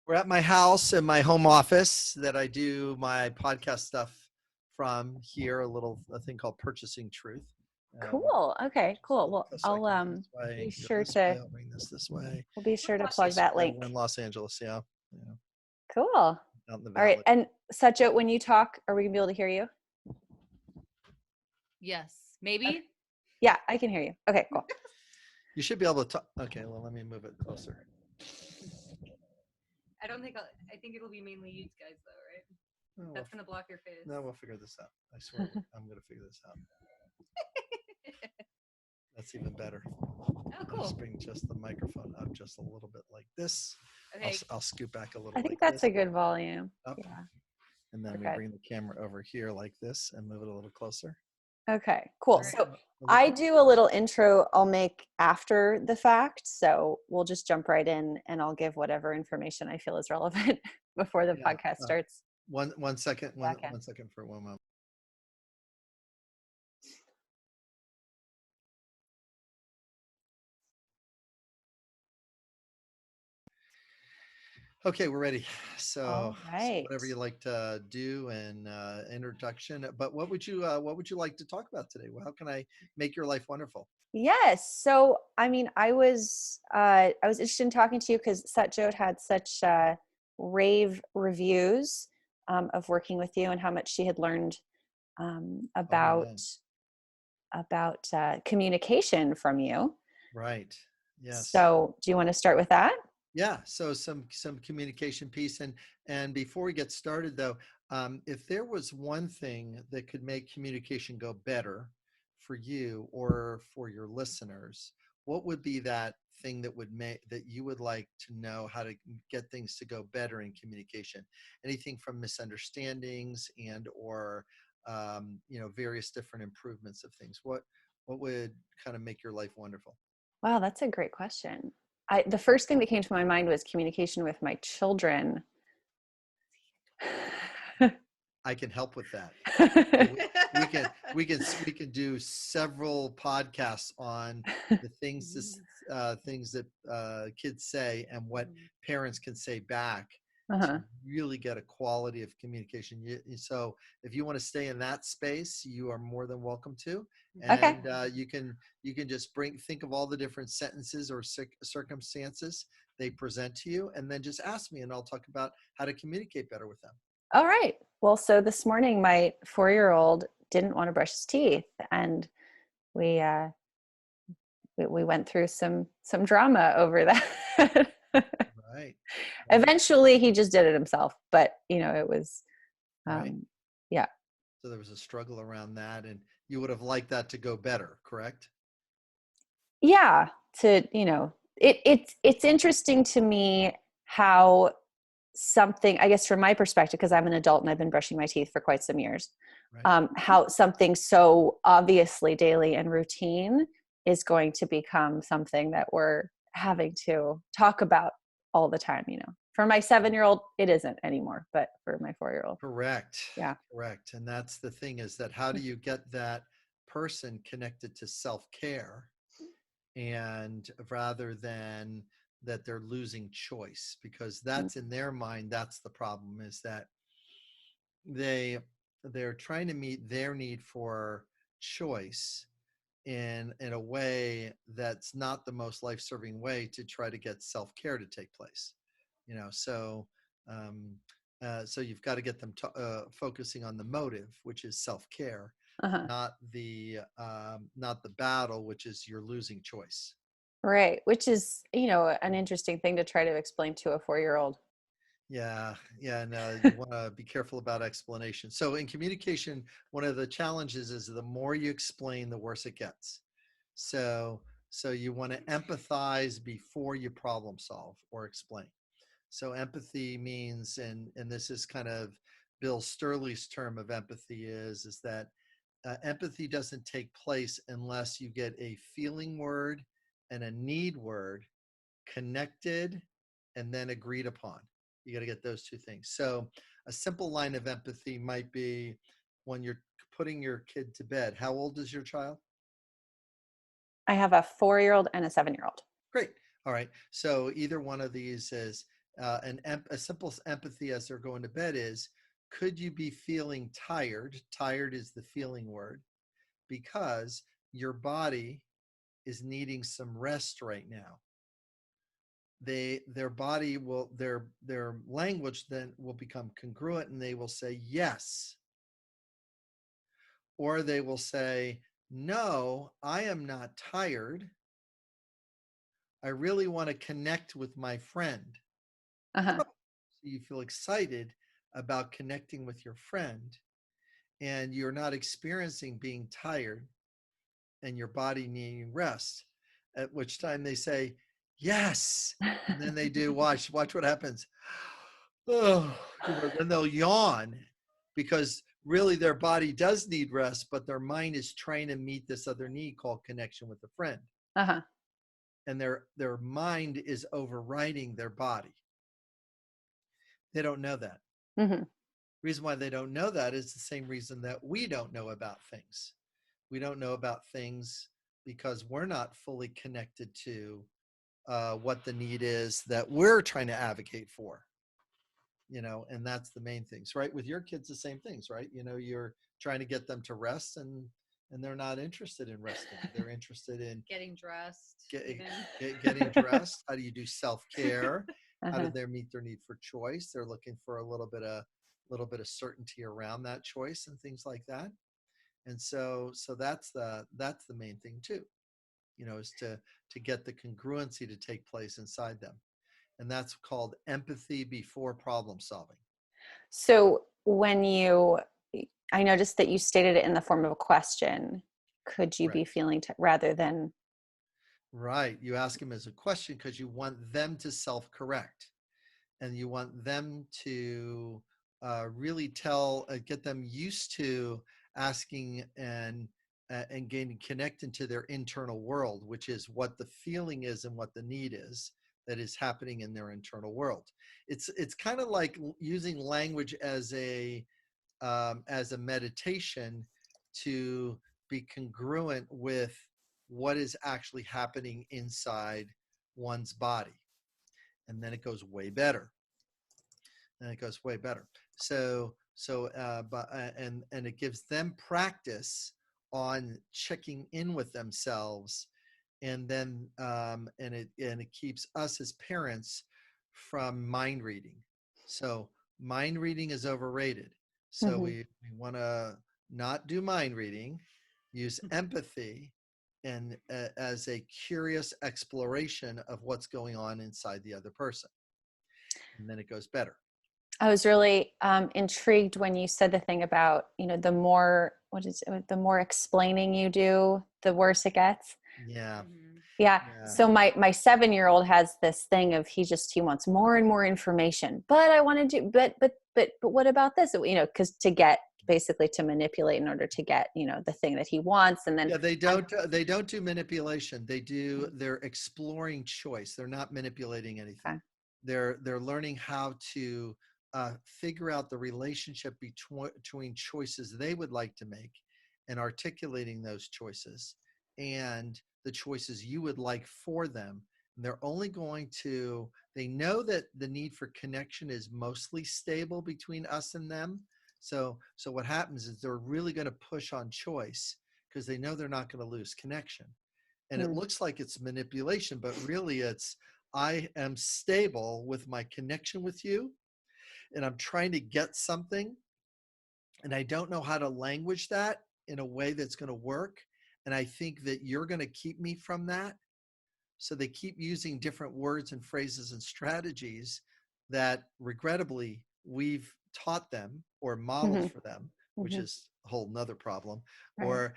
We're at my house in my home office that I do my podcast stuff from here, a thing called Purchasing Truth. Cool. Okay, cool. Well, So I I'll can go this way, be go sure this to way, I'll bring this way. we'll be sure to plug This that way. We're in link. Los Angeles, yeah. Cool. Out in the All right. valley. And Satya, when you talk, are we gonna be able to hear you? Yes, Okay. maybe. Yeah, I can hear you. Okay, cool. You should be able to talk. Okay, well, let me move it closer. I don't think I think it'll be mainly you guys though, right? No, That's gonna block your face. no, we'll figure this out. I swear, I'm going to figure this out. That's even better. Oh, cool. Just bring just the microphone up just a little bit like this. Okay. I'll scoot back a little I think like that's this. a good volume. Up. Yeah. And then we Okay. bring the camera over here like this and move it a little closer. Okay, cool. All So right. I do a little intro I'll make after the fact. So we'll just jump right in and I'll give whatever information I feel is relevant before the Yeah, podcast starts. One second Second. for one moment. Okay, we're ready. So, All right. whatever you like to do and introduction. But what would you like to talk about today? Well, how can I make your life wonderful? Yes. So, I mean, I was interested in talking to you because Satjot had such rave reviews of working with you and how much she had learned about communication from you. Right. Yes. So, do you want to start with that? Yeah. So some communication piece, and before we get started though, if there was one thing that could make communication go better for you or for your listeners, what would be that thing that would make that you would like to know how to get things to go better in communication? Anything from misunderstandings and or various different improvements of things. What would kind of make your life wonderful? Wow, that's a great question. The first thing that came to my mind was communication with my children. I can help with that. We can do several podcasts on the things things that kids say and what parents can say back Uh-huh. to really get a quality of communication. So if you want to stay in that space, you are more than welcome to. Okay. And you can just think of all the different sentences or circumstances they present to you, and then just ask me, and I'll talk about how to communicate better with them. All right. Well, so this morning my 4-year-old didn't want to brush his teeth, and we went through some drama over that. Right. Eventually, he just did it himself, but it was, Right. yeah. So there was a struggle around that, and you would have liked that to go better, correct? Yeah. It's interesting to me how something, I guess from my perspective, because I'm an adult and I've been brushing my teeth for quite some years, Right. how something so obviously daily and routine is going to become something that we're having to talk about all the time. For my 7-year-old, it isn't anymore, but for my 4-year-old. Correct. Yeah. Correct. And that's the thing, is that how do you get that person connected to self-care, and rather than that they're losing choice, because that's in their mind, that's the problem, is that they're trying to meet their need for choice in a way that's not the most life-serving way to try to get self-care to take place. So um, so you've got to get them focusing on the motive, which is self-care, Uh-huh. not the battle, which is you're losing choice. Right. Which is, an interesting thing to try to explain to a 4-year-old. Yeah, no, you want to be careful about explanation. So in communication, one of the challenges is the more you explain, the worse it gets. So you want to empathize before you problem solve or explain. So empathy means, and this is kind of Bill Stierle's term of empathy, is that empathy doesn't take place unless you get a feeling word and a need word connected and then agreed upon. You got to get those two things. So a simple line of empathy might be when you're putting your kid to bed. How old is your child? I have a 4-year-old and a 7-year-old. Great. All right. So either one of these is A simple empathy as they're going to bed is, could you be feeling tired? Tired is the feeling word, because your body is needing some rest right now. Their body will, their language then will become congruent, and they will say yes, or they will say, no, I am not tired. I really want to connect with my friend. Uh-huh. So you feel excited about connecting with your friend, and you're not experiencing being tired and your body needing rest, at which time they say, yes. And then they do, watch what happens. Oh, then they'll yawn, because really their body does need rest, but their mind is trying to meet this other need called connection with a friend. Uh-huh. And their mind is overriding their body. They don't know that. Mm-hmm. Reason why they don't know that is the same reason that we don't know about things. We don't know about things because we're not fully connected to what the need is that we're trying to advocate for. And that's the main things, right? With your kids, the same things, right? You're trying to get them to rest, and they're not interested in resting. They're interested in Getting dressed. getting dressed. How do you do self-care? How do Uh-huh. they meet their need for choice? They're looking for a little bit of certainty around that choice and things like that. And so that's the main thing too, is to get the congruency to take place inside them. And that's called empathy before problem solving. So I noticed that you stated it in the form of a question. Could you Right. be feeling rather than? Right. You ask them as a question because you want them to self-correct, and you want them to really get them used to asking and getting connected to their internal world, which is what the feeling is and what the need is that is happening in their internal world. It's kind of like using language as a meditation to be congruent with what is actually happening inside one's body, and then it goes way better. And it gives them practice on checking in with themselves, and then and it keeps us as parents from mind reading. So mind reading is overrated. So Mm-hmm. we want to not do mind reading, use empathy, and as a curious exploration of what's going on inside the other person, and then it goes better. I was really intrigued when you said the thing about, the more explaining you do, the worse it gets. Yeah. Mhm. Yeah. Yeah. So my 7-year-old has this thing of he wants more and more information, but I want to do, but what about this? Because basically to manipulate in order to get, the thing that he wants. And then Yeah, they don't do manipulation. They're exploring choice. They're not manipulating anything. Okay. They're learning how to figure out the relationship between choices they would like to make, and articulating those choices and the choices you would like for them. And they know that the need for connection is mostly stable between us and them. So what happens is they're really going to push on choice because they know they're not going to lose connection. And it looks like it's manipulation, but really it's, I am stable with my connection with you, and I'm trying to get something, and I don't know how to language that in a way that's going to work. And I think that you're going to keep me from that. So they keep using different words and phrases and strategies that regrettably we've taught them or modeled for them, which is a whole nother problem, Right.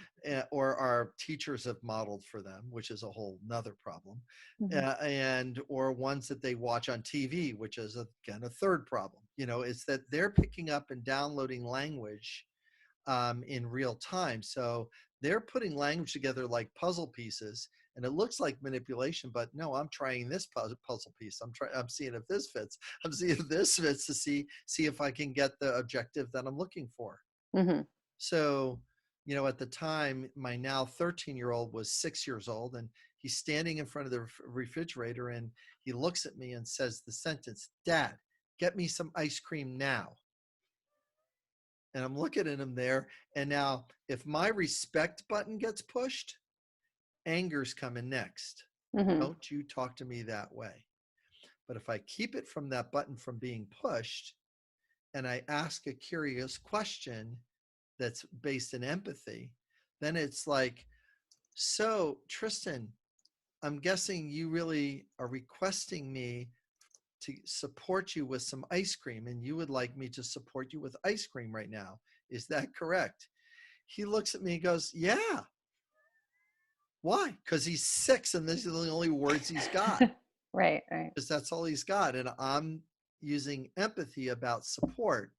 or our teachers have modeled for them, which is a whole nother problem, or ones that they watch on TV, which is again a third problem. It's that they're picking up and downloading language in real time. So they're putting language together like puzzle pieces, and it looks like manipulation, but no, I'm trying this puzzle piece. I'm seeing if this fits. I'm seeing if this fits to see if I can get the objective that I'm looking for. Mm-hmm. So, at the time, my now 13-year-old was 6 years old, and he's standing in front of the refrigerator, and he looks at me and says the sentence, "Dad, get me some ice cream now." And I'm looking at him there. And now, if my respect button gets pushed, anger's coming next. Mm-hmm. Don't you talk to me that way. But if I keep it from that button from being pushed, and I ask a curious question that's based in empathy, then it's like, so Tristan, I'm guessing you really are requesting me to support you with some ice cream, and you would like me to support you with ice cream right now. Is that correct? He looks at me and goes, yeah. Why? Because he's 6 and these are the only words he's got. Right. Because that's all he's got. And I'm using empathy about support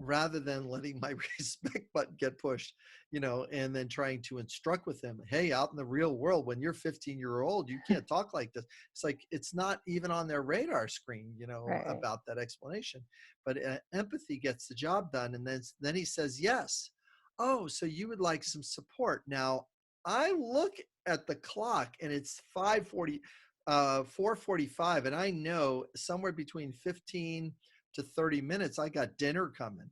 rather than letting my respect button get pushed, and then trying to instruct with him, hey, out in the real world, when you're 15-year-old, you can't talk like this. It's like, it's not even on their radar screen, Right. about that explanation. But empathy gets the job done. And then he says, yes. Oh, so you would like some support. Now, I look at the clock and it's 4:45, and I know somewhere between 15 to 30 minutes I got dinner coming,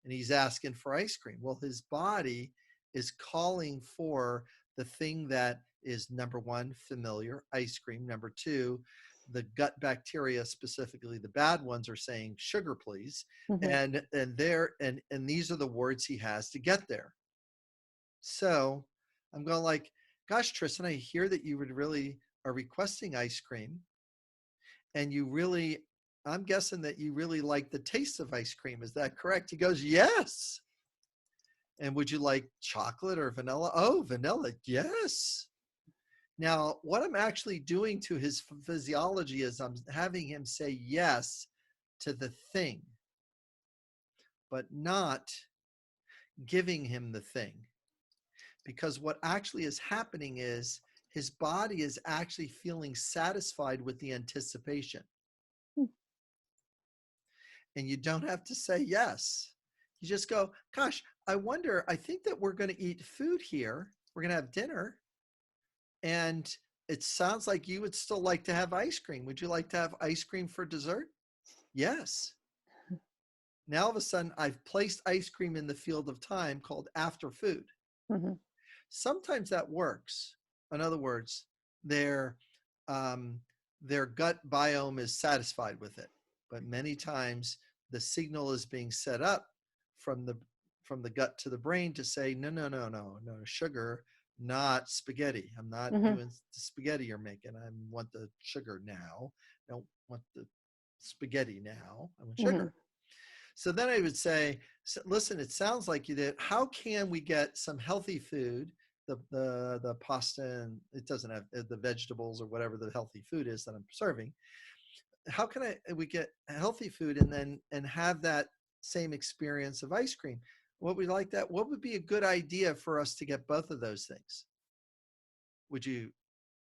and he's asking for ice cream. Well, his body is calling for the thing that is, number one, familiar, ice cream. Number two, the gut bacteria, specifically the bad ones, are saying sugar, please. Mm-hmm. And these are the words he has to get there. So I'm going like, gosh, Tristan, I hear that you would really are requesting ice cream, and I'm guessing that you really like the taste of ice cream. Is that correct? He goes, yes. And would you like chocolate or vanilla? Oh, vanilla. Yes. Now, what I'm actually doing to his physiology is I'm having him say yes to the thing, but not giving him the thing. Because what actually is happening is his body is actually feeling satisfied with the anticipation. And you don't have to say yes. You just go, gosh, I think that we're going to eat food here. We're going to have dinner. And it sounds like you would still like to have ice cream. Would you like to have ice cream for dessert? Yes. Now, all of a sudden, I've placed ice cream in the field of time called after food. Mm-hmm. Sometimes that works. In other words, their gut biome is satisfied with it. But many times the signal is being set up from the gut to the brain to say, no, sugar, not spaghetti. I'm not Mm-hmm. doing the spaghetti you're making. I want the sugar now. I don't want the spaghetti now. I want sugar. Mm-hmm. So then I would say, listen, it sounds like you did. How can we get some healthy food, the pasta, and it doesn't have the vegetables or whatever the healthy food is that I'm serving. How can we get healthy food and have that same experience of ice cream? What we like that? What would be a good idea for us to get both of those things? Would you,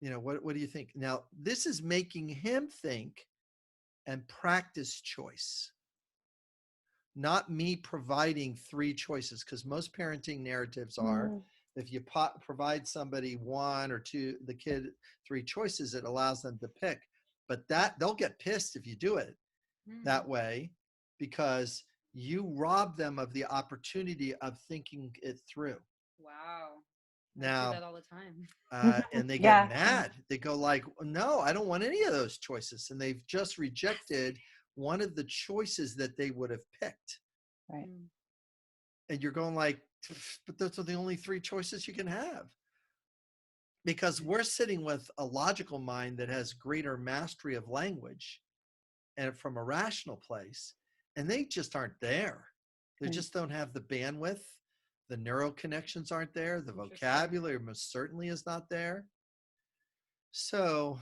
what do you think? Now, this is making him think and practice choice. Not me providing 3 choices, because most parenting narratives are, if you provide somebody 1 or 2, the kid 3 choices, it allows them to pick. But that they'll get pissed if you do it that way, because you rob them of the opportunity of thinking it through. Wow. Now, I do that all the time. and they Yeah. get mad. They go like, no, I don't want any of those choices. And they've just rejected one of the choices that they would have picked. Right. And you're going like, but those are the only 3 choices you can have. Because we're sitting with a logical mind that has greater mastery of language and from a rational place, and they just aren't there. They just don't have the bandwidth. The neural connections aren't there. The vocabulary most certainly is not there. So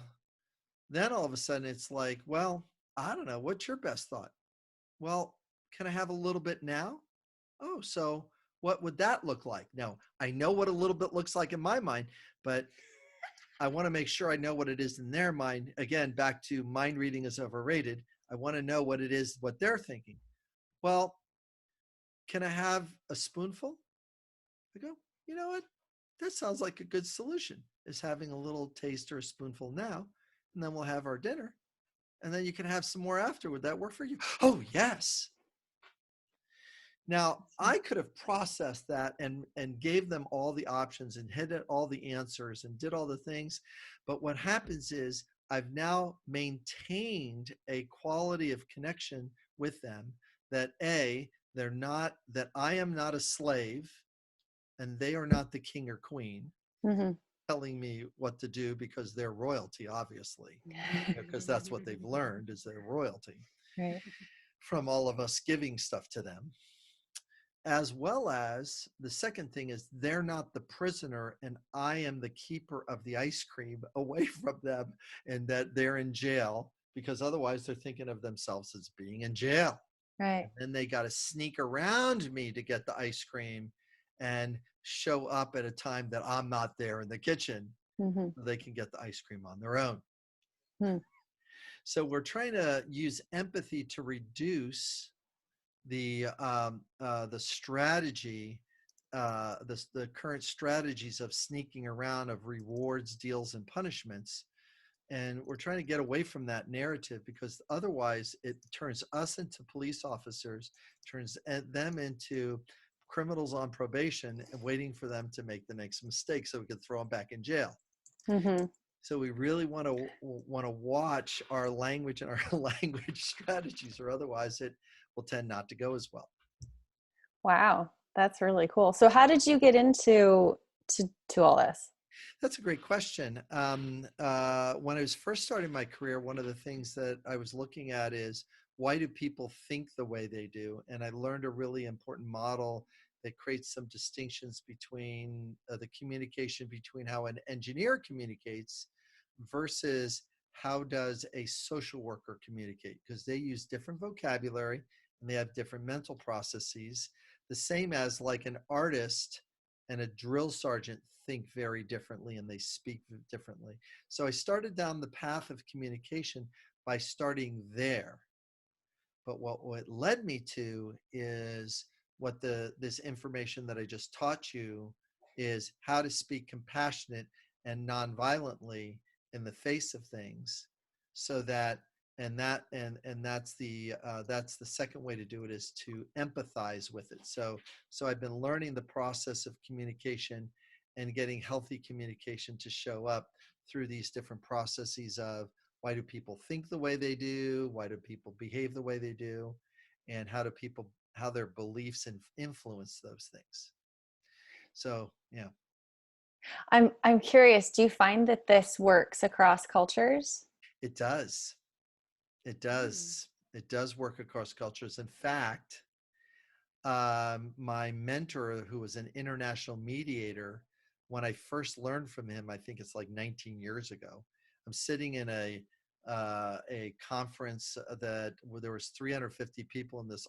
then all of a sudden it's like, well, I don't know. What's your best thought? Well, can I have a little bit now? Oh, so what would that look like? Now, I know what a little bit looks like in my mind, but I want to make sure I know what it is in their mind. Again, back to mind reading is overrated. I want to know what it is, what they're thinking. Well, can I have a spoonful? I go, you know what? That sounds like a good solution, is having a little taste or a spoonful now. and then we'll have our dinner, and then you can have some more after. Would that work for you? Oh, yes. Now, I could have processed that and gave them all the options and hit all the answers and did all the things. But what happens is I've now maintained a quality of connection with them that they're not, that I am not a slave and they are not the king or queen telling me what to do because they're royalty, obviously, because that's what they've learned is their royalty Right. from all of us giving stuff to them. As well as the second thing is they're not the prisoner and I am the keeper of the ice cream away from them, and that they're in jail because otherwise they're thinking of themselves as being in jail. Right. And then they got to sneak around me to get the ice cream and show up at a time that I'm not there in the kitchen so they can get the ice cream on their own. So we're trying to use empathy to reduce the strategy, the current strategies of sneaking around, of rewards, deals, and punishments. And we're trying to get away from that narrative because otherwise it turns us into police officers, turns them into criminals on probation and waiting for them to make the next mistake so we can throw them back in jail. So we really want to watch our language and our language strategies, or otherwise it will tend not to go as well. Wow, that's really cool. So how did you get into to all this? That's a great question. When I was first starting my career, one of the things that I was looking at is why do people think the way they do? And I learned a really important model that creates some distinctions between the communication between how an engineer communicates versus how does a social worker communicate, because they use different vocabulary and they have different mental processes, the same as like an artist and a drill sergeant think very differently and they speak differently. So I started down the path of communication by starting there. But what led me to is what this information that I just taught you is how to speak compassionate and nonviolently in the face of things, so that and that's the second way to do it, is to empathize with it. So I've been learning the process of communication and getting healthy communication to show up through these different processes of why do people think the way they do, why do people behave the way they do, and how their beliefs influence those things. So yeah. I'm curious, do you find that this works across cultures? It does. It does. It does work across cultures. In fact, my mentor, who was an international mediator, when I first learned from him, I think it's like 19 years ago, I'm sitting in a conference where there was 350 people in this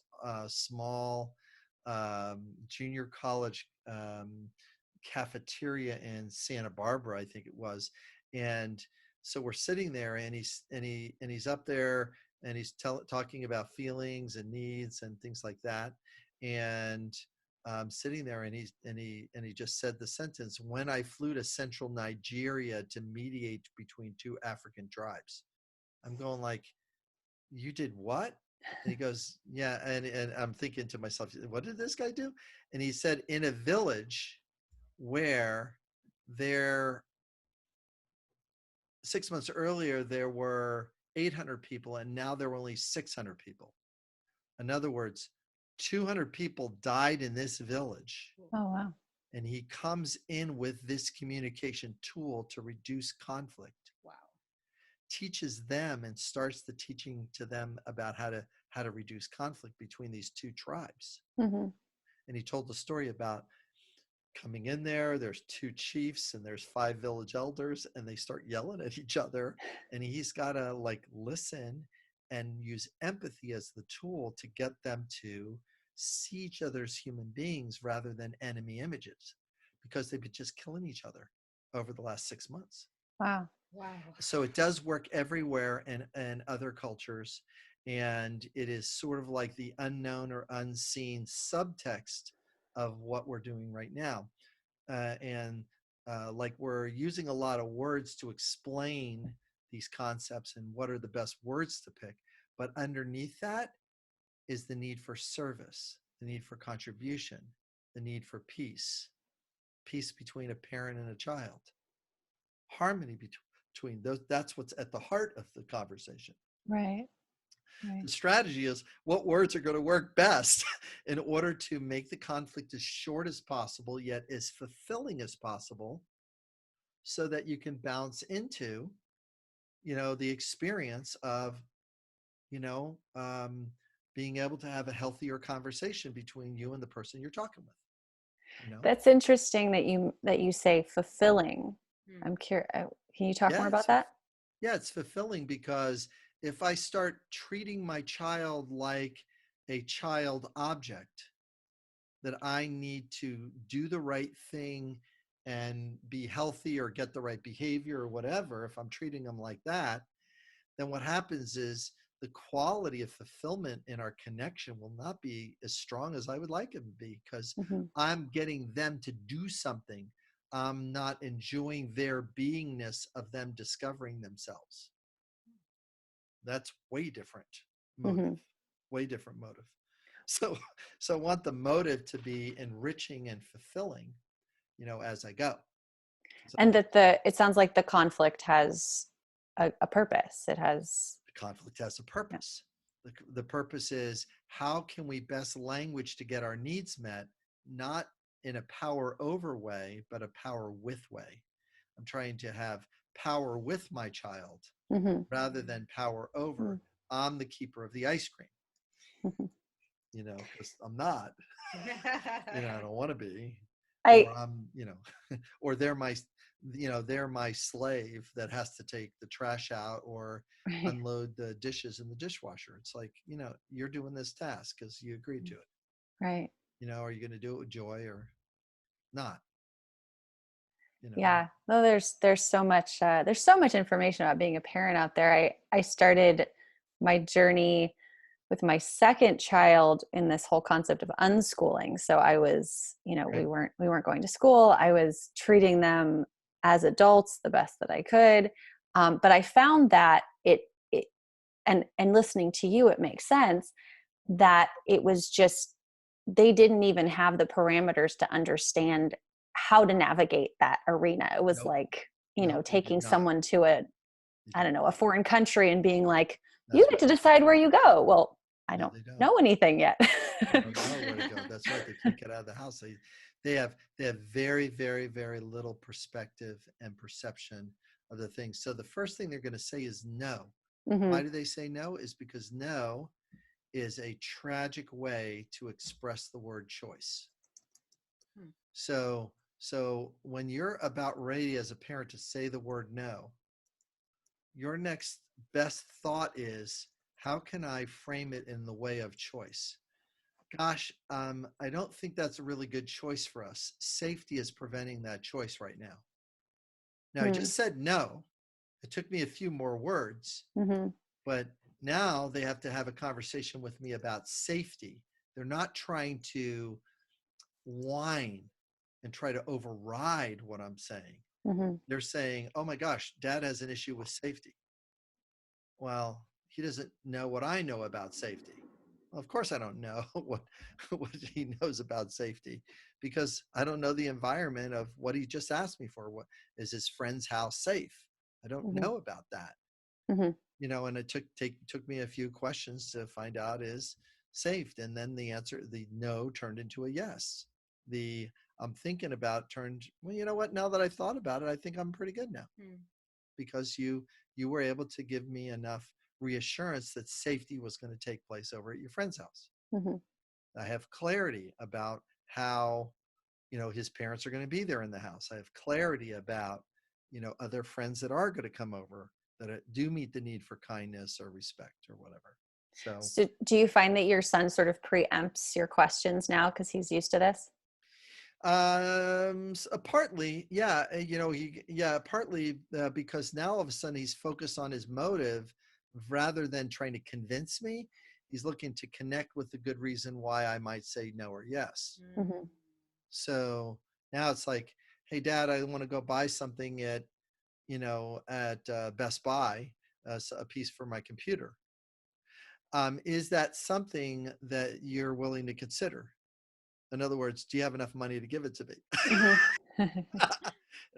small junior college cafeteria in Santa Barbara, I think it was. And so we're sitting there, and he's up there, and he's talking about feelings and needs and things like that. And sitting there, and he just said the sentence, "When I flew to central Nigeria to mediate between two African tribes." I'm going like, "You did what?" And he goes, "Yeah." And I'm thinking to myself, what did this guy do? And he said, in a village where there 6 months earlier there were 800 people and now there were only 600 people. In other words, 200 people died in this village. Oh, wow. And he comes in with this communication tool to reduce conflict. Wow. Teaches them and starts the teaching to them about how to reduce conflict between these two tribes. And he told the story about coming in there's two chiefs and there's 5 village elders, and they start yelling at each other, and he's got to like listen and use empathy as the tool to get them to see each other as human beings rather than enemy images, because they've been just killing each other over the last 6 months. Wow. So it does work everywhere in other cultures, and it is sort of like the unknown or unseen subtext of what we're doing right now. And like we're using a lot of words to explain these concepts and what are the best words to pick. But underneath that is the need for service, the need for contribution, the need for peace, peace between a parent and a child, harmony between those. That's what's at the heart of the conversation. Right. Right. The strategy is what words are going to work best in order to make the conflict as short as possible, yet as fulfilling as possible, so that you can bounce into, the experience of, being able to have a healthier conversation between you and the person you're talking with. That's interesting that you say fulfilling. Hmm. I'm curious. Can you talk Yeah, more about that? Yeah, it's fulfilling because if I start treating my child like a child object, that I need to do the right thing and be healthy or get the right behavior or whatever, if I'm treating them like that, then what happens is the quality of fulfillment in our connection will not be as strong as I would like it to be, because Mm-hmm. I'm getting them to do something. I'm not enjoying their beingness of them discovering themselves. That's way different motive, Mm-hmm. way different motive. So I want the motive to be enriching and fulfilling, as I go. And So that it sounds like the conflict has a purpose. It has. the conflict has a purpose. The purpose is, how can we best language to get our needs met, not in a power over way, but a power with way. I'm trying to have power with my child Mm-hmm. rather than power over. I'm the keeper of the ice cream, Mm-hmm. because I'm not, I don't want to be, I or I'm, or they're my slave that has to take the trash out or right. unload the dishes in the dishwasher. It's like, you're doing this task because you agreed to it. Right. Are you going to do it with joy or not? Yeah. No, there's so much information about being a parent out there. I started my journey with my second child in this whole concept of unschooling. So I was, Okay. we weren't going to school. I was treating them as adults the best that I could. But I found that it and listening to you, it makes sense that it was just, they didn't even have the parameters to understand how to navigate that arena. It was Nope. like, Nope, they taking did not. someone to They did a not. foreign country and being like, you That's get right. to decide where you go. Well, I No, don't they don't. know anything yet. They don't know where to go. That's right. They can't get out of the house. They have very, very, very little perspective and perception of the things. So the first thing they're going to say is no. Mm-hmm. Why do they say no? Is because no is a tragic way to express the word choice. Hmm. So when you're about ready as a parent to say the word no, your next best thought is, how can I frame it in the way of choice? Gosh, I don't think that's a really good choice for us. Safety is preventing that choice right now. Now, I just said no. It took me a few more words, Mm-hmm. but now they have to have a conversation with me about safety. They're not trying to whine and try to override what I'm saying. Mm-hmm. They're saying, oh my gosh, dad has an issue with safety. Well, he doesn't know what I know about safety. Well, of course I don't know what he knows about safety, because I don't know the environment of what he just asked me for. What is his friend's house safe? I don't Mm-hmm. know about that. Mm-hmm. And it took me a few questions to find out is safe. And then the no turned into a yes. The I'm thinking about turned, well, you know what? Now that I've thought about it, I think I'm pretty good now, because you were able to give me enough reassurance that safety was going to take place over at your friend's house. Mm-hmm. I have clarity about how, his parents are going to be there in the house. I have clarity about, other friends that are going to come over that do meet the need for kindness or respect or whatever. So do you find that your son sort of preempts your questions now because he's used to this? Partly, yeah. Partly because now all of a sudden he's focused on his motive rather than trying to convince me. He's looking to connect with the good reason why I might say no or yes. Mm-hmm. So now it's like, hey, Dad, I want to go buy something at, at Best Buy, a piece for my computer. Is that something that you're willing to consider? In other words, do you have enough money to give it to me?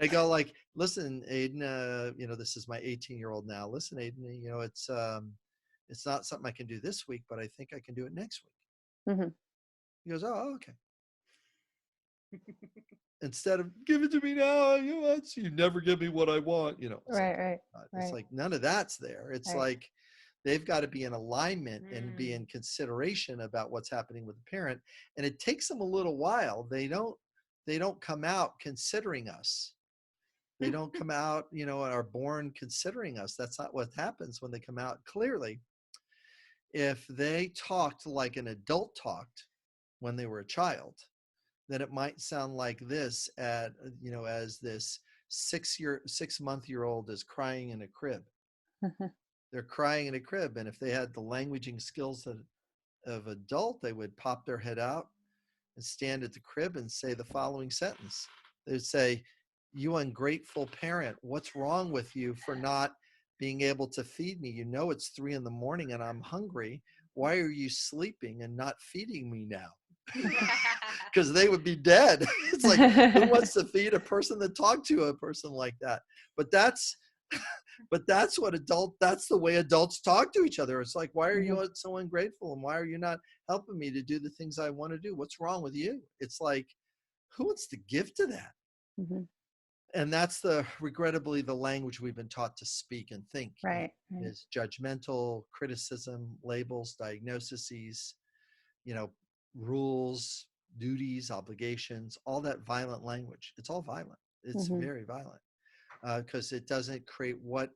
I go like, listen, Aiden, this is my 18-year-old now. Listen, Aiden, it's not something I can do this week, but I think I can do it next week. Mm-hmm. He goes, oh, okay. Instead of give it to me now, you never give me what I want. Right. It's like none of that's there. It's Right. like they've got to be in alignment and be in consideration about what's happening with the parent. And it takes them a little while. They don't come out considering us. They don't come out, and are born considering us. That's not what happens when they come out clearly. If they talked like an adult talked when they were a child, then it might sound like this as this 6-month-old is crying in a crib. They're crying in a crib. And if they had the languaging skills of adult, they would pop their head out and stand at the crib and say the following sentence. They'd say, you ungrateful parent, what's wrong with you for not being able to feed me? It's 3 a.m. and I'm hungry. Why are you sleeping and not feeding me now? Because they would be dead. It's like, who wants to feed a person that talked to a person like that? But that's that's the way adults talk to each other. It's like, why are you so ungrateful? And why are you not helping me to do the things I want to do? What's wrong with you? It's like, who wants to give to that? Mm-hmm. And that's regrettably the language we've been taught to speak and think. Right. Is judgmental, criticism, labels, diagnoses, rules, duties, obligations, all that violent language. It's all violent. It's very violent because it doesn't create what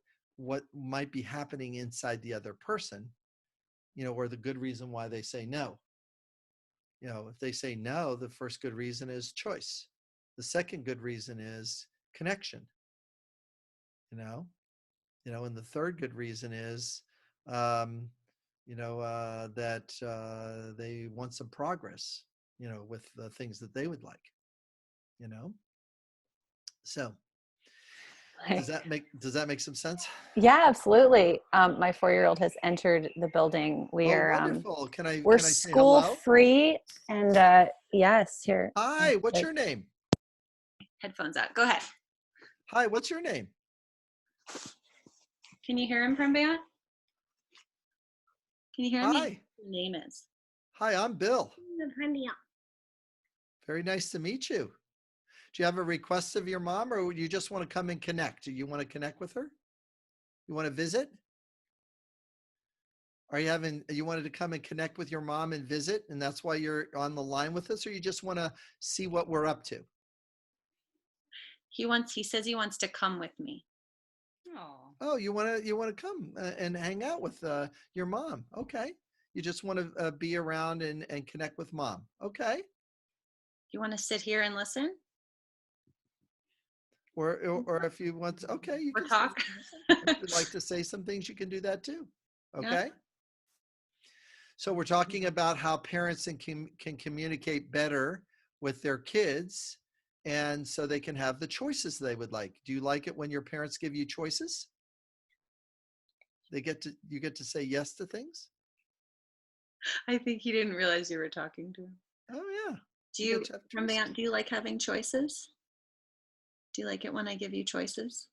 might be happening inside the other person, or the good reason why they say no. If they say no, the first good reason is choice. The second good reason is connection, and the third good reason is, that they want some progress, with the things that they would like, So does that make some sense? Yeah, absolutely. My 4-year-old has entered the building. We're wonderful. we're can I say school hello? free, and yes, here. Hi, what's your name? Headphones out. Go ahead. Hi, what's your name? Can you hear him from beyond? Can you hear me? Hi. Your name is. Hi, I'm Bill. Very nice to meet you. Do you have a request of your mom, or you just want to come and connect? Do you want to connect with her? You want to visit? You wanted to come and connect with your mom and visit, and that's why you're on the line with us, or you just want to see what we're up to? He says he wants to come with me. Oh, you want to come and hang out with your mom? Okay. You just want to be around and connect with mom. Okay. You want to sit here and listen? Or if you want to, okay, you can talk. If you'd like to say some things, you can do that too. Okay. Yeah. So we're talking about how parents can communicate better with their kids, and so they can have the choices they would like. Do you like it when your parents give you choices? You get to say yes to things? I think he didn't realize you were talking to him. Oh yeah. Do you like having choices? Do you like it when I give you choices?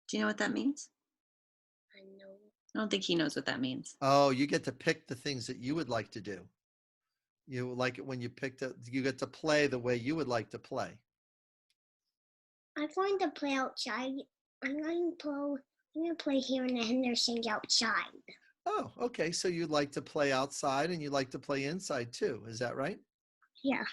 Do you know what that means? I know. I don't think he knows what that means. Oh, you get to pick the things that you would like to do. You like it when you you get to play the way you would like to play. I'm going to play outside. I'm going to play here in the Henderson outside. Oh, okay. So you'd like to play outside and you like to play inside too. Is that right? Yeah.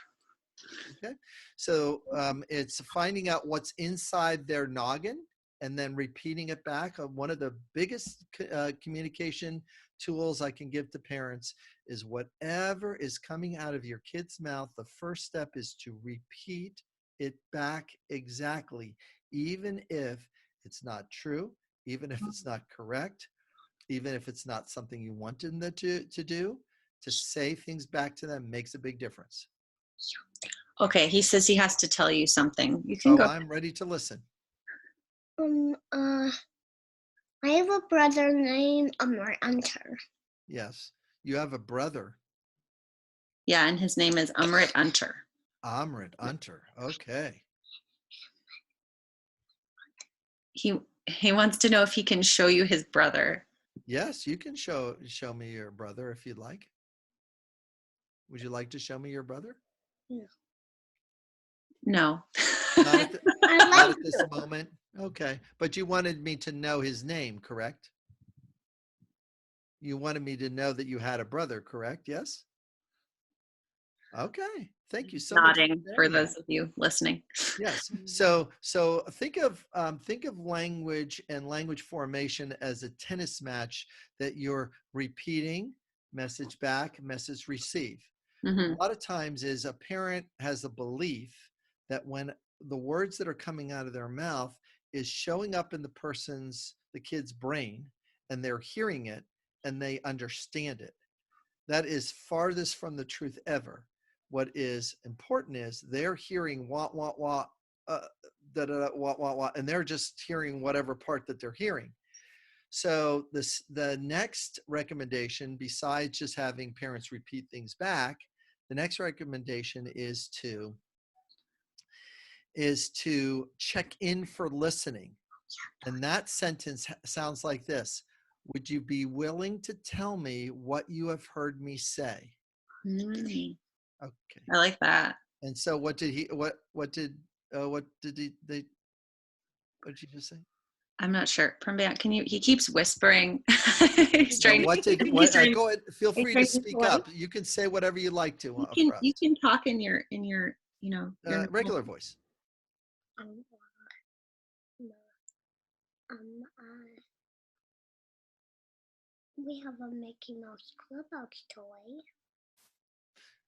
Okay. So it's finding out what's inside their noggin and then repeating it back. One of the biggest communication tools I can give to parents is whatever is coming out of your kid's mouth, the first step is to repeat it back exactly, even if it's not true, even if it's not correct, even if it's not something you wanted them to do. To say things back to them makes a big difference. Okay, he says he has to tell you something. You can go. I'm ready to listen. I have a brother named Hunter. Yes. You have a brother, Yeah, and his name is Umrit Unter. Amrit Unter. Okay. He wants to know if he can show you his brother. Yes, you can show me your brother if you'd like. Would you like to show me your brother? No. Not at, I not like at this moment. Okay. But you wanted me to know his name, correct? You wanted me to know that you had a brother, correct? Yes? Okay. Thank you so much Nodding for sharing that. those of you listening. Yes. So think of language and language formation as a tennis match that you're repeating, message back, message receive. Mm-hmm. A lot of times is a parent has a belief that when the words that are coming out of their mouth is showing up in the kid's brain, and they're hearing it and they understand it. That is farthest from the truth ever. What is important is they're hearing wah, wah, wah, da, da, da, wah, wah, wah, and they're just hearing whatever part that they're hearing. So the next recommendation, besides just having parents repeat things back, the next recommendation is to check in for listening. And that sentence sounds like this: would you be willing to tell me what you have heard me say? Mm, Okay. I like that. And so what did he what did you just say? I'm not sure. Prambam, he keeps whispering. He's trying to, What did he's trying, go ahead, feel he's free to trying to speak voice. up. You can say whatever you like to You for can us. talk in your your Regular voice. um, we have a Mickey Mouse Clubhouse toy.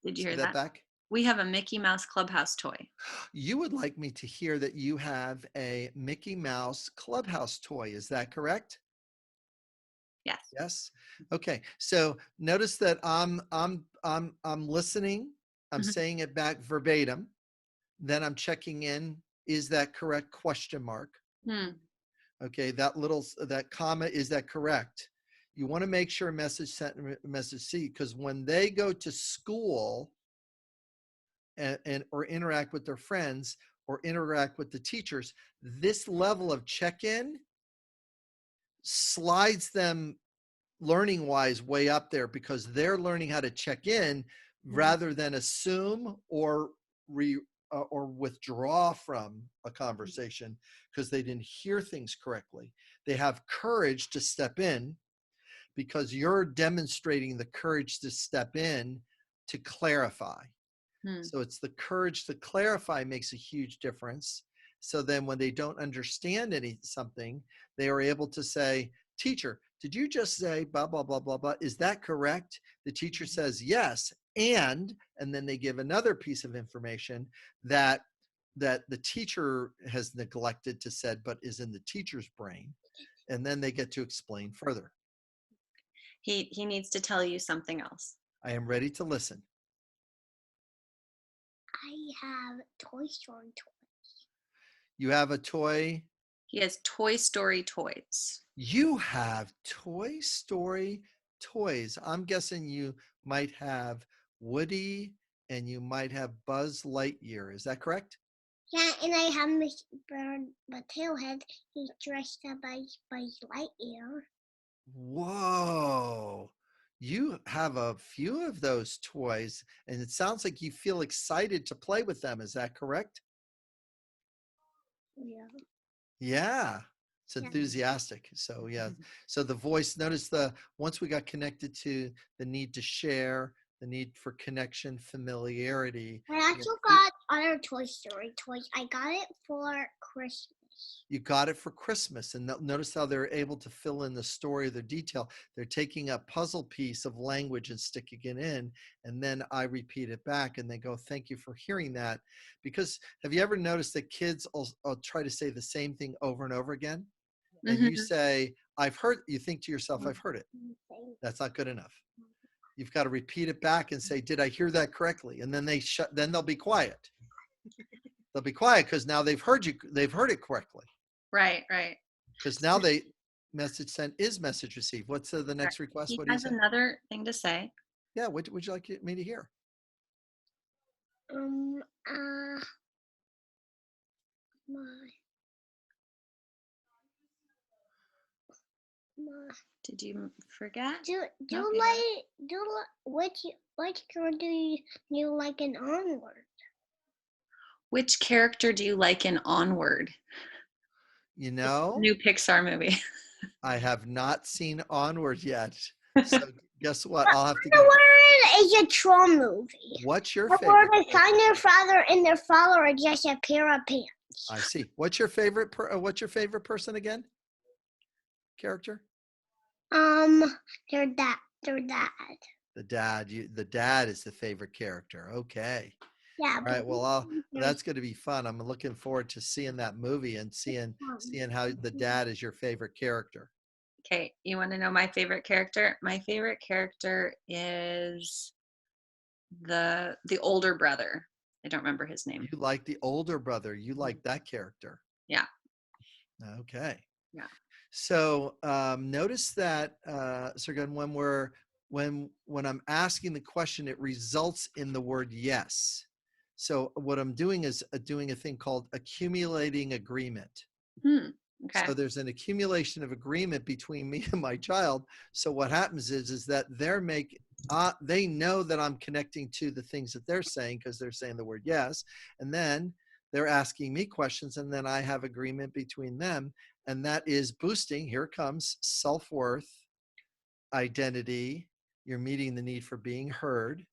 Did you Say hear that that? back. We have a Mickey Mouse Clubhouse toy. You would like me to hear that you have a Mickey Mouse Clubhouse toy. Is that correct? Yes. Yes. Okay. So notice that I'm listening. I'm Mhm. saying it back verbatim. Then I'm checking in. Is that correct? Question mark. Hmm. Okay. That comma, is that correct? You want to make sure message sent, message see, because when they go to school and or interact with their friends or interact with the teachers, this level of check-in slides them learning wise way up there, because they're learning how to check in rather than assume or or withdraw from a conversation because they didn't hear things correctly. They have courage to step in because you're demonstrating the courage to step in to clarify. Hmm. So it's the courage to clarify makes a huge difference. So then when they don't understand something, they are able to say, teacher, did you just say blah, blah, blah, blah, blah? Is that correct? The teacher says yes. And then they give another piece of information that the teacher has neglected to said, but is in the teacher's brain. And then they get to explain further. He needs to tell you something else. I am ready to listen. I have Toy Story toys. You have a toy. He has Toy Story toys. You have Toy Story toys. I'm guessing you might have Woody and you might have Buzz Lightyear. Is that correct? Yeah, and I have Miss Bird, but Tailhead. He's dressed up as Buzz Lightyear. Whoa. You have a few of those toys, and it sounds like you feel excited to play with them. Is that correct? Yeah. Yeah. It's Yeah. enthusiastic. So yeah. So the voice, notice once we got connected to the need to share, the need for connection, familiarity. I also got other Toy Story toys. I got it for Christmas. You got it for Christmas. And notice how they're able to fill in the story, the detail. They're taking a puzzle piece of language and sticking it in. And then I repeat it back and they go, thank you for hearing that. Because have you ever noticed that kids will try to say the same thing over and over again? And you say, you think to yourself, I've heard it. That's not good enough. You've got to repeat it back and say, did I hear that correctly? And then then they'll be quiet. They'll be quiet because now they've heard it correctly. Right, right. Because now they message sent is message received. What's the next request? He What do you has say? another thing to say. Yeah, what would you like me to hear? Um. Uh. My. My. Did you forget? Do Nope, you you got it. like do which girl do you like in Onward? Which character do you like in Onward? You know, New Pixar movie. I have not seen Onward yet. So guess what? I'll have to go. Onward is a troll movie. What's your Where favorite? they find their father and their father are just a pair of pants. I see. What's your favorite? What's your favorite person again? Character? Their dad. Their dad. The dad. The dad is the favorite character. Okay. Yeah. All right. but Well, there's that's going to be fun. I'm looking forward to seeing that movie and seeing how the dad is your favorite character. Okay, you want to know my favorite character? My favorite character is the older brother. I don't remember his name. You like the older brother. You like that character. Yeah. Okay. Yeah. So notice that, Sirgun, when I'm asking the question, it results in the word yes. So what I'm doing is doing a thing called accumulating agreement. Okay. So there's an accumulation of agreement between me and my child. So what happens is that they know that I'm connecting to the things that they're saying because they're saying the word yes. And then they're asking me questions, and then I have agreement between them. And that is boosting. Here comes self-worth, identity. You're meeting the need for being heard,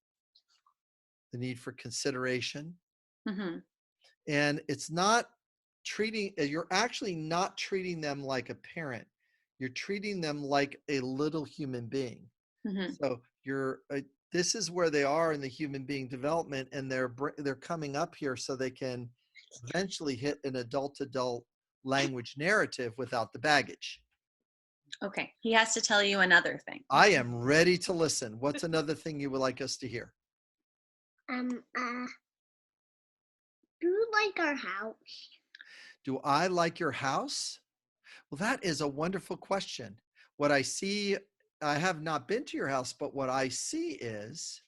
the need for consideration. Mm-hmm. And you're actually not treating them like a parent. You're treating them like a little human being. Mm-hmm. So this is where they are in the human being development, and they're coming up here so they can eventually hit an adult language narrative without the baggage. Okay. He has to tell you another thing. I am ready to listen. What's another thing you would like us to hear? Do you like our house? Do I like your house? Well, that is a wonderful question. What I see, I have not been to your house, but what I see is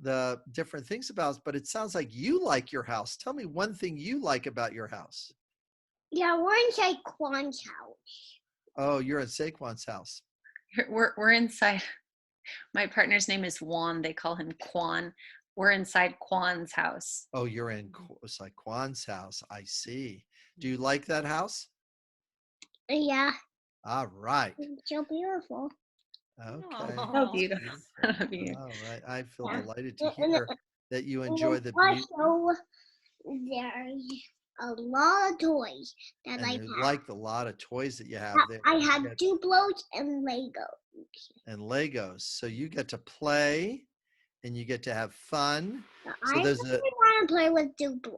the different things about it, but it sounds like you like your house. Tell me one thing you like about your house. Yeah, we're inside Kwan's house. Oh, you're at Saquon's house. We're inside. My partner's name is Juan. They call him Quan. We're inside Quan's house. Oh, you're in Saquon's house. I see. Do you like that house? Yeah, All right. it's so beautiful. Okay. Oh, beautiful. All right. I feel Yeah. delighted to hear that you enjoy the beauty. Also, there's a lot of toys that And I you have. like the lot of toys that you have there. I have Duplos and Legos. And Legos. So you get to play and you get to have fun. So I there's really want to play with Duplos,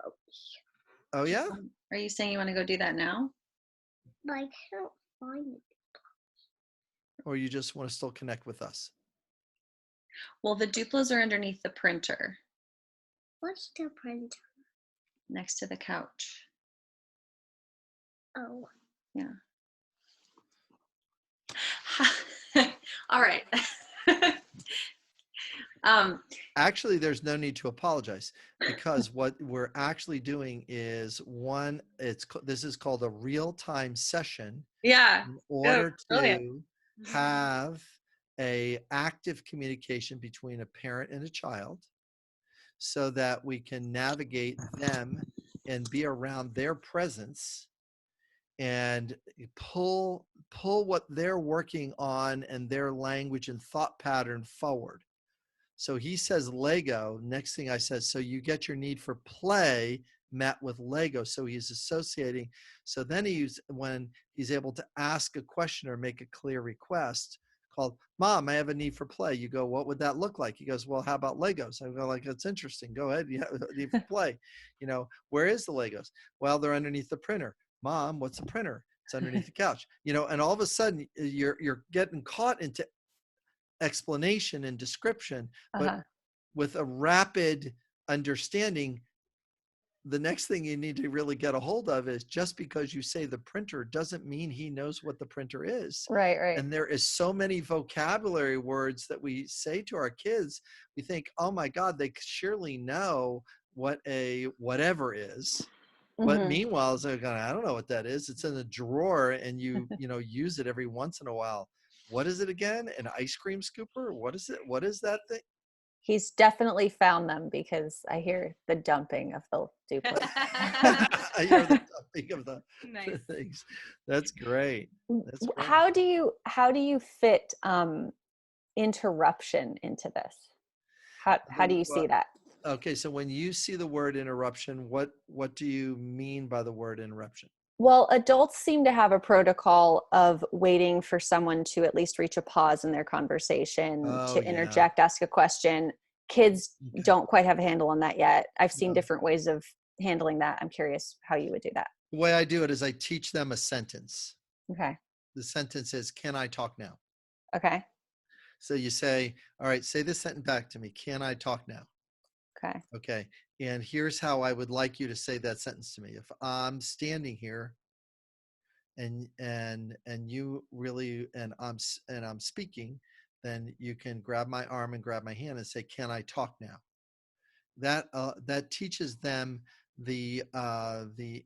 oh yeah? Are you saying you want to go do that now? but I can't find it. Or you just want to still connect with us? Well, the Duplos are underneath the printer What's the printer? next to the couch. Oh, Yeah. All right. Actually, there's no need to apologize, because what we're actually doing is this is called a real-time session Yeah. in order brilliant. to have a active communication between a parent and a child, so that we can navigate them and be around their presence and pull what they're working on and their language and thought pattern forward. So he says Lego. Next thing I said, so you get your need for play met with Lego. So he's associating. So then when he's able to ask a question or make a clear request called, Mom, I have a need for play. You go, what would that look like? He goes, well, how about Legos? I go, like, that's interesting. Go ahead. You have a need for play. Where is the Legos? Well, they're underneath the printer. Mom, what's a printer? It's underneath the couch. And all of a sudden you're getting caught into explanation and description, but with a rapid understanding, the next thing you need to really get a hold of is, just because you say the printer doesn't mean he knows what the printer is. Right, right. And there is so many vocabulary words that we say to our kids. We think, oh my God, they surely know what a whatever is. But Mhm. meanwhile, they're going, I don't know what that is. It's in a drawer, and you use it every once in a while. What is it again? An ice cream scooper? What is it? What is that thing? He's definitely found them because I hear the dumping of the Duplo. I hear the dumping of the Nice. things. That's great. That's great. How do you fit interruption into this? How do you see that? Okay, so when you see the word interruption, what do you mean by the word interruption? Well, adults seem to have a protocol of waiting for someone to at least reach a pause in their conversation, Oh, to yeah. interject, ask a question. Kids Okay. don't quite have a handle on that yet. I've seen No. different ways of handling that. I'm curious how you would do that. The way I do it is I teach them a sentence. Okay. The sentence is, can I talk now? Okay. So you say, all right, say this sentence back to me. Can I talk now? Okay. Okay. And here's how I would like you to say that sentence to me. If I'm standing here and you really, and I'm speaking, then you can grab my arm and grab my hand and say, can I talk now? That teaches them the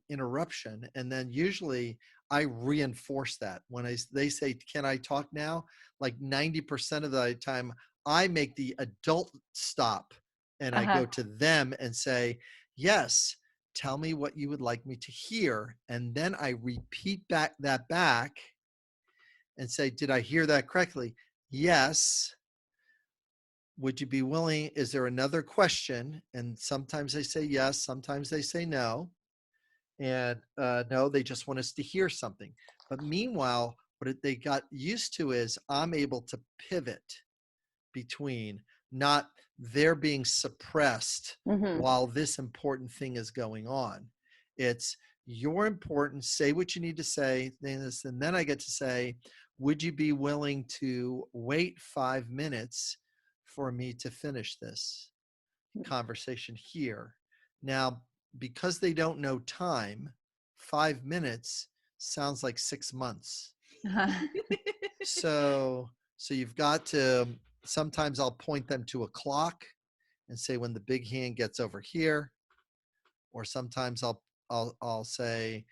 interruption, and then usually I reinforce that when they say, can I talk now? Like 90% of the time I make the adult stop, and I go to them and say, yes, tell me what you would like me to hear. And then I repeat back and say, did I hear that correctly? Yes. Would you be willing? Is there another question? And sometimes they say yes, sometimes they say no. And no, they just want us to hear something. But meanwhile, what they got used to is I'm able to pivot between, not they're being suppressed while this important thing is going on. It's, you're important, say what you need to say, and then I get to say, would you be willing to wait 5 minutes for me to finish this conversation here? Now, because they don't know time, 5 minutes sounds like 6 months. So you've got to, sometimes I'll point them to a clock and say, when the big hand gets over here, or sometimes I'll say,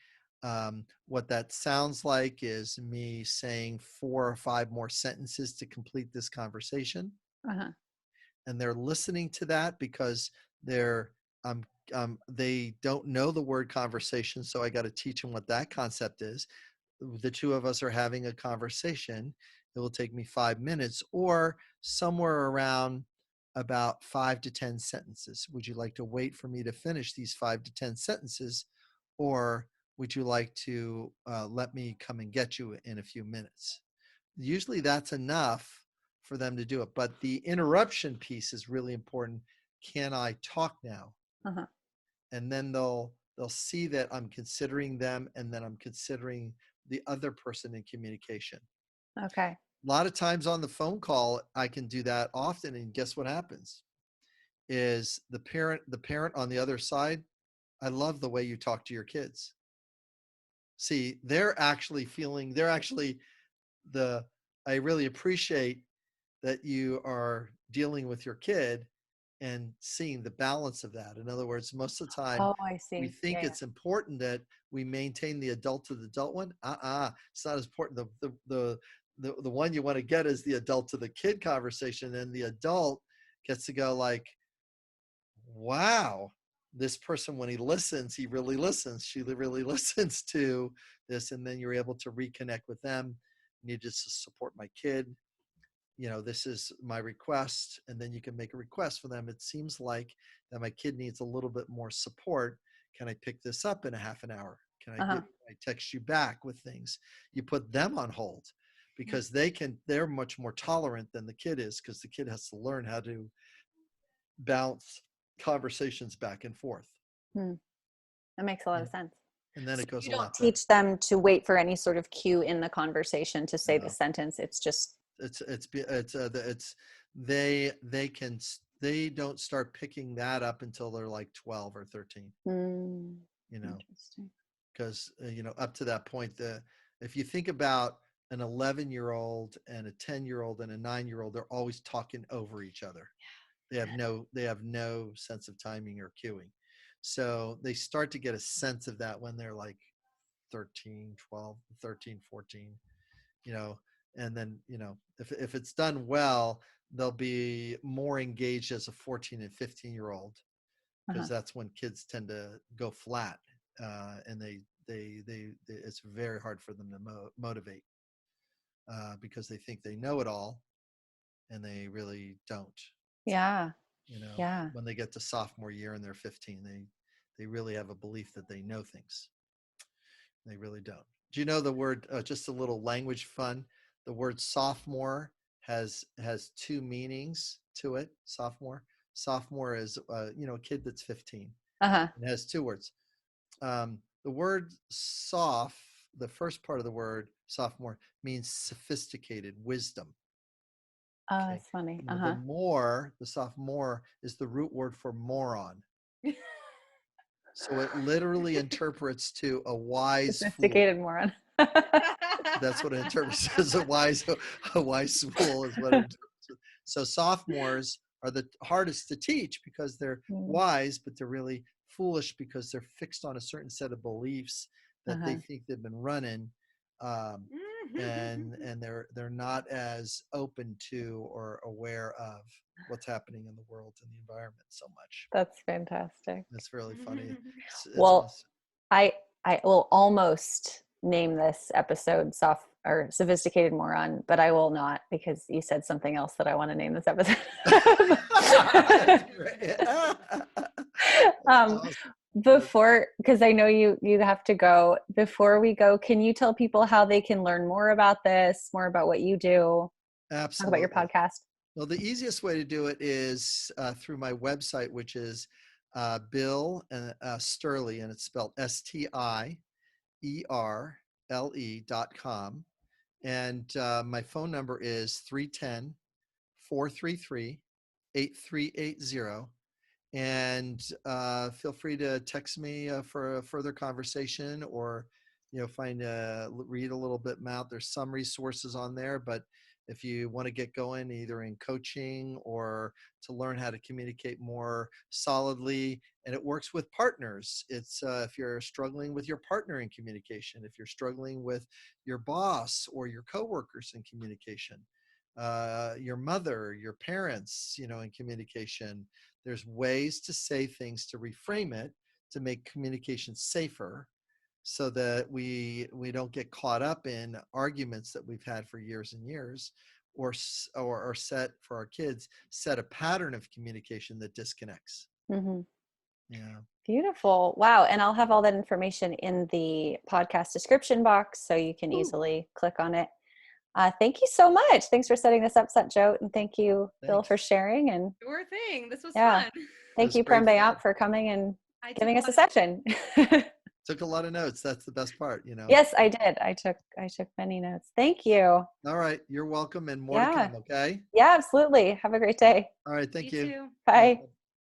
what that sounds like is me saying 4 or 5 more sentences to complete this conversation. And they're listening to that because they don't know the word conversation. So I got to teach them what that concept is. The two of us are having a conversation. It will take me 5 minutes, or somewhere around about 5 to 10 sentences. Would you like to wait for me to finish these 5 to 10 sentences, or would you like to let me come and get you in a few minutes? Usually that's enough for them to do it. But the interruption piece is really important. Can I talk now? And then they'll see that I'm considering them, and then I'm considering the other person in communication. Okay. A lot of times on the phone call, I can do that often. And guess what happens? Is the parent on the other side, I love the way you talk to your kids. See, I really appreciate that you are dealing with your kid and seeing the balance of that. In other words, most of the time, I see. we think it's important that we maintain the adult to the adult one. It's not as important. The one you want to get is the adult to the kid conversation, and the adult gets to go like, wow, this person, when he listens, he really listens. She really listens to this. And then you're able to reconnect with them. You need to support my kid. This is my request. And then you can make a request for them. It seems like that my kid needs a little bit more support. Can I pick this up in a half an hour? Can I text you back with things? You put them on hold, because they're much more tolerant than the kid is, because the kid has to learn how to bounce conversations back and forth. That makes a lot of sense. And then it goes You a don't lot better. teach them to wait for any sort of cue in the conversation to say the sentence. It's just they can they don't start picking that up until they're like 12 or 13, Mm, you know, interesting. because, up to that point, if you think about an 11-year-old and a 10-year-old and a 9-year-old, they're always talking over each other. They have no sense of timing or cueing. So they start to get a sense of that when they're like 13, 12, 13, 14, and then, if it's done well, they'll be more engaged as a 14 and 15-year-old, because that's when kids tend to go flat, and they it's very hard for them to motivate, because they think they know it all, and they really don't. Yeah. When they get to sophomore year and they're 15, they really have a belief that they know things. They really don't. Do you know the word, just a little language fun, the word sophomore has two meanings to it. Sophomore is, a kid that's 15. It has two words. The word the first part of the word sophomore means sophisticated, wisdom. Oh, Okay. that's funny. The sophomore is the root word for moron. So it literally interprets to a wise fool. Sophisticated moron. That's what it interprets as a wise fool is what it interprets. So sophomores are the hardest to teach because they're wise, but they're really foolish because they're fixed on a certain set of beliefs that they think they've been running, and they're not as open to or aware of what's happening in the world and the environment so much. That's fantastic. It's really funny. Well, I will almost name this episode sophisticated moron, but I will not, because you said something else that I want to name this episode. Before, because I know you have to go, before we go, can you tell people how they can learn more about this, more about what you do? Absolutely. Talk about your podcast. Well, the easiest way to do it is through my website, which is Bill Stierle, and it's spelled STIERLE.com. And my phone number is 310-433-8380. And feel free to text me for a further conversation, or read a little bit out. There's some resources on there, but if you want to get going either in coaching or to learn how to communicate more solidly, and it works with partners. It's if you're struggling with your partner in communication, if you're struggling with your boss or your coworkers in communication, your mother, your parents, in communication, there's ways to say things, to reframe it, to make communication safer, so that we don't get caught up in arguments that we've had for years and years, or set for our kids, set a pattern of communication that disconnects. Yeah. Beautiful. Wow. And I'll have all that information in the podcast description box, so you can easily click on it. Thank you so much. Thanks for setting this up, Satjot, and thank you, Bill, for sharing. And sure thing. This was fun. Thank you, Prembayant, for coming and giving us a session. Took a lot of notes. That's the best part, Yes, I did. I took many notes. Thank you. All right. You're welcome, and more to come, okay? Yeah, absolutely. Have a great day. All right. Thank you. Too. Bye.